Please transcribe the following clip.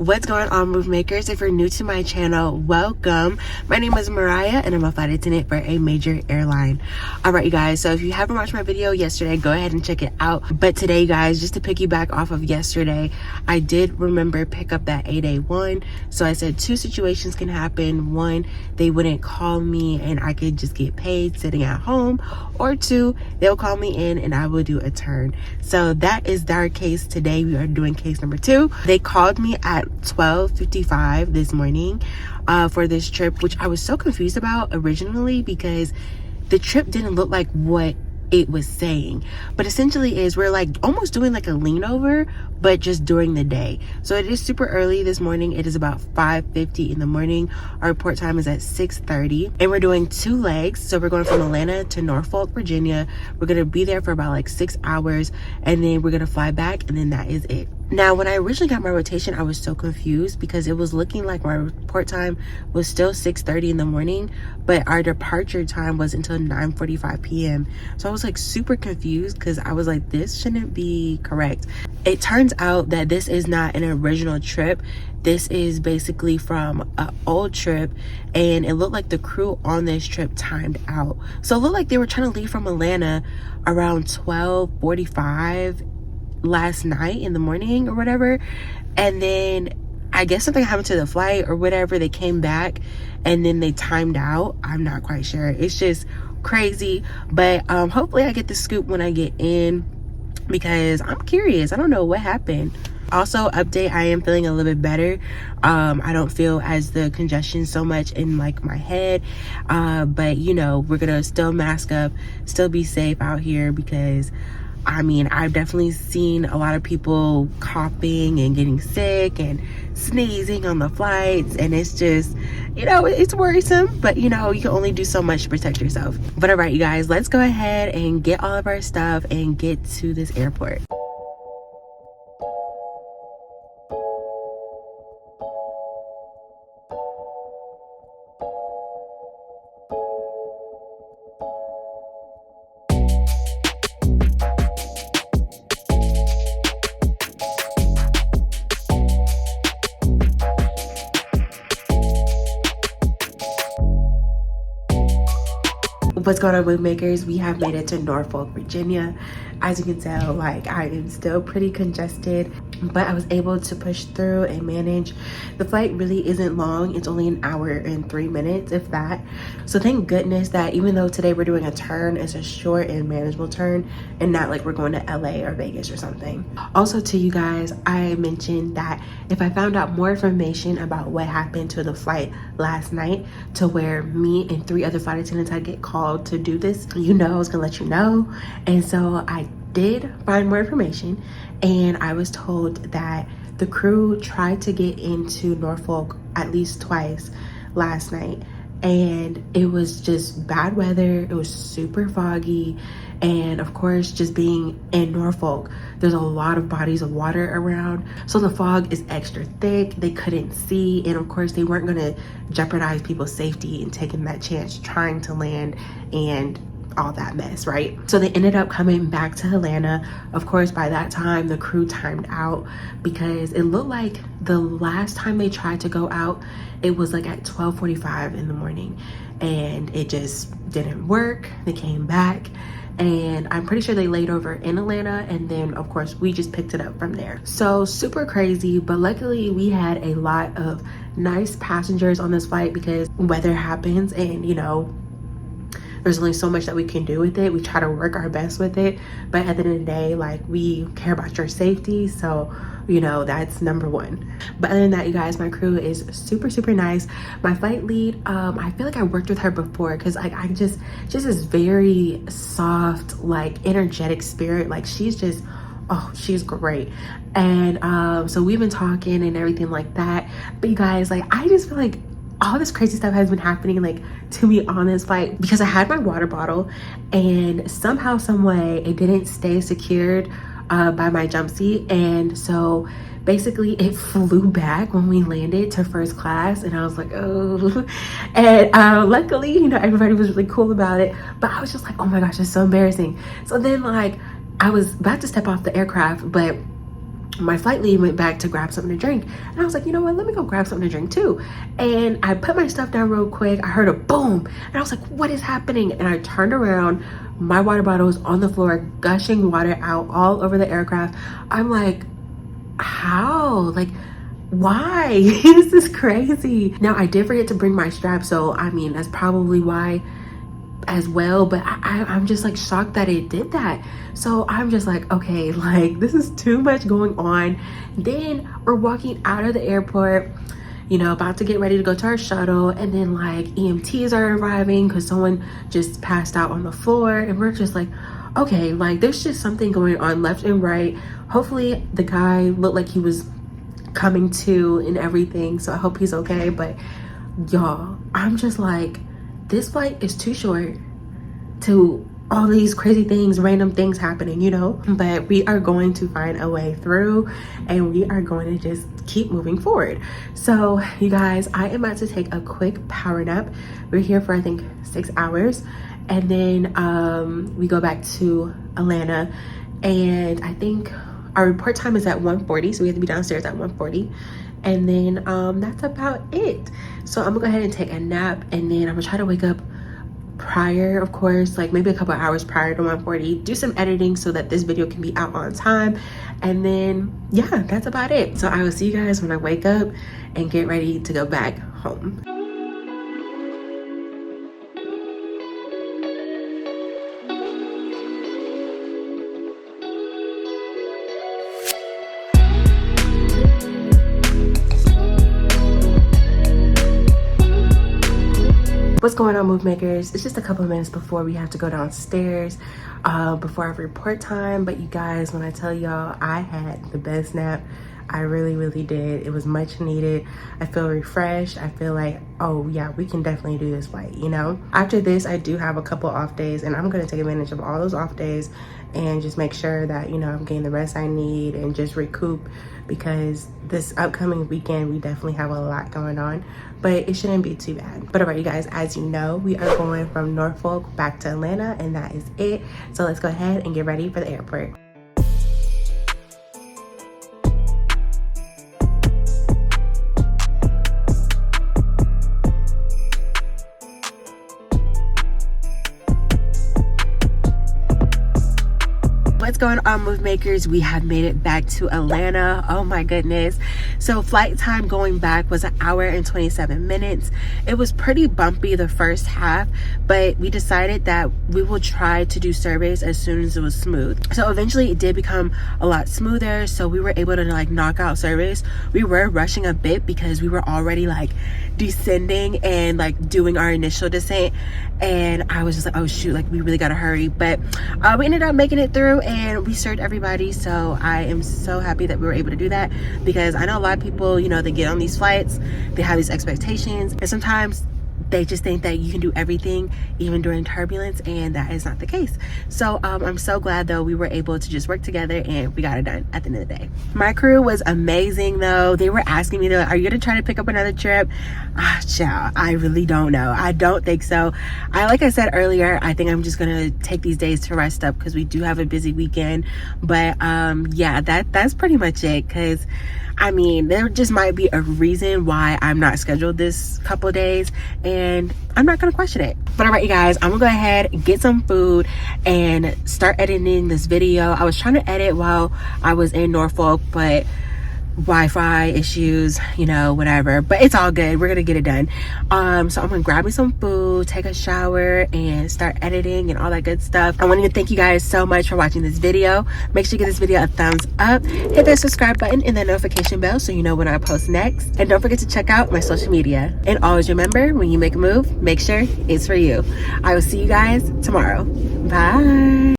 What's going on, move makers? If you're new to my channel, welcome. My name is Moriah and I'm a flight attendant for a major airline. All right, you guys, so if you haven't watched my video yesterday, go ahead and check it out. But today, guys, just to piggyback off of yesterday, I did remember pick up that 8A1. So I said two situations can happen. One, they wouldn't call me and I could just get paid sitting at home, or two, they'll call me in and I will do a turn. So that is our case today. We are doing case number 2. They called me at 12:55 this morning for this trip, which I was so confused about originally because the trip didn't look like what it was saying, but essentially is we're like almost doing like a lean over, but just during the day. So it is super early this morning. It is about 5:50 in the morning. Our report time is at 6:30 and we're doing 2 legs. So we're going from Atlanta to Norfolk, Virginia. We're gonna be there for about like 6 hours and then we're gonna fly back, and then that is it. Now, when I originally got my rotation, I was so confused because it was looking like my report time was still 6:30 in the morning, but our departure time was until 9:45 p.m. So I was like super confused because I was like, this shouldn't be correct. It turns out that this is not an original trip. This is basically from an old trip, and it looked like the crew on this trip timed out. So it looked like they were trying to leave from Atlanta around 12:45 last night in the morning or whatever, and then I guess something happened to the flight or whatever. They came back and then they timed out. I'm not quite sure. It's just crazy, but hopefully I get the scoop when I get in because I'm curious. I don't know what happened. Also, update, I am feeling a little bit better. I don't feel as the congestion so much in like my head, but you know, we're gonna still mask up, still be safe out here because I mean, I've definitely seen a lot of people coughing and getting sick and sneezing on the flights, and it's just, you know, it's worrisome, but you know, you can only do so much to protect yourself. But all right, you guys, let's go ahead and get all of our stuff and get to this airport. What's going on, move makers? We have made it to Norfolk, Virginia. As you can tell, like, I am still pretty congested, but I was able to push through and manage. The flight really isn't long. It's only an hour and 3 minutes, if that. So thank goodness that even though today we're doing a turn, it's a short and manageable turn and not like we're going to LA or Vegas or something. Also, to you guys, I mentioned that if I found out more information about what happened to the flight last night to where me and 3 other flight attendants had get called to do this, you know, I was gonna let you know. And so I did find more information, and I was told that the crew tried to get into Norfolk at least twice last night, and it was just bad weather. It was super foggy, and of course, just being in Norfolk, there's a lot of bodies of water around, so the fog is extra thick. They couldn't see, and of course they weren't going to jeopardize people's safety and taking that chance trying to land and all that mess, right? So they ended up coming back to Atlanta. Of course, by that time the crew timed out because it looked like the last time they tried to go out, it was like at 12:45 in the morning, and it just didn't work. They came back, and I'm pretty sure they laid over in Atlanta, and then of course we just picked it up from there. So super crazy, but luckily we had a lot of nice passengers on this flight because weather happens, and you know, there's only so much that we can do with it. We try to work our best with it, but at the end of the day, like, we care about your safety, so you know, that's number one. But other than that, you guys, my crew is super nice. My flight lead, I feel like I worked with her before because like I just this very soft, like energetic spirit. Like, she's just, oh, she's great. And so we've been talking and everything like that. But you guys, like, I just feel like all this crazy stuff has been happening like to me on this flight because I had my water bottle and somehow, some way, it didn't stay secured by my jump seat, and so basically it flew back when we landed to first class, and I was like, oh. And luckily, you know, everybody was really cool about it, but I was just like, oh my gosh, it's so embarrassing. So then, like, I was about to step off the aircraft, but my flight lead went back to grab something to drink, and I was like, you know what, let me go grab something to drink too. And I put my stuff down real quick. I heard a boom, and I was like, what is happening? And I turned around, my water bottle was on the floor, gushing water out all over the aircraft. I'm like, how? Like, why? This is crazy. Now, I did forget to bring my strap, so I mean, that's probably why as well, but I'm just like shocked that it did that. So I'm just like, okay, like this is too much going on. Then we're walking out of the airport, you know, about to get ready to go to our shuttle, and then like EMTs are arriving because someone just passed out on the floor, and we're just like, okay, like there's just something going on left and right. Hopefully the guy looked like he was coming to and everything, so I hope he's okay. But y'all, I'm just like, this flight is too short to all these crazy things, random things happening, you know. But we are going to find a way through, and we are going to just keep moving forward. So you guys, I am about to take a quick power nap. We're here for I think 6 hours, and then we go back to Atlanta, and I think our report time is at 1:40, so we have to be downstairs at 1:40. And then that's about it. So I'm gonna go ahead and take a nap, and then I'm gonna try to wake up prior, of course, like maybe a couple hours prior to 1:40, do some editing so that this video can be out on time. And then yeah, that's about it. So I will see you guys when I wake up and get ready to go back home. What's going on, move makers? It's just a couple of minutes before we have to go downstairs before our report time. But you guys, when I tell y'all, I had the best nap. I really did. It was much needed. I feel refreshed. I feel like, oh yeah, we can definitely do this flight, you know. After this, I do have a couple off days, and I'm going to take advantage of all those off days and just make sure that, you know, I'm getting the rest I need and just recoup, because this upcoming weekend we definitely have a lot going on, but it shouldn't be too bad. But all right, you guys, as you know, we are going from Norfolk back to Atlanta, and that is it. So let's go ahead and get ready for the airport. What's going on, move makers? We have made it back to Atlanta. Oh my goodness. So flight time going back was 1 hour and 27 minutes. It was pretty bumpy the first half, but we decided that we will try to do surveys as soon as it was smooth. So eventually it did become a lot smoother, so we were able to like knock out surveys. We were rushing a bit because we were already like descending and like doing our initial descent, and I was just like, oh shoot, like we really gotta hurry. But we ended up making it through, and we served everybody. So I am so happy that we were able to do that, because I know a lot of people, you know, they get on these flights, they have these expectations, and sometimes they just think that you can do everything even during turbulence, and that is not the case. So I'm so glad though we were able to just work together and we got it done at the end of the day. My crew was amazing though. They were asking me, are you gonna try to pick up another trip? Child, I really don't know. I don't think so. Like I said earlier, I think I'm just gonna take these days to rest up because we do have a busy weekend. But yeah, that's pretty much it, because I mean, there just might be a reason why I'm not scheduled this couple days, and I'm not gonna question it. But all right, you guys, I'm gonna go ahead and get some food and start editing this video. I was trying to edit while I was in Norfolk, but Wi-Fi issues, you know, whatever, but it's all good. We're gonna get it done. So I'm gonna grab me some food, take a shower, and start editing and all that good stuff. I wanted to thank you guys so much for watching this video. Make sure you give this video a thumbs up, hit that subscribe button and that notification bell so you know when I post next, and don't forget to check out my social media. And always remember, when you make a move, make sure it's for you. I will see you guys tomorrow. Bye.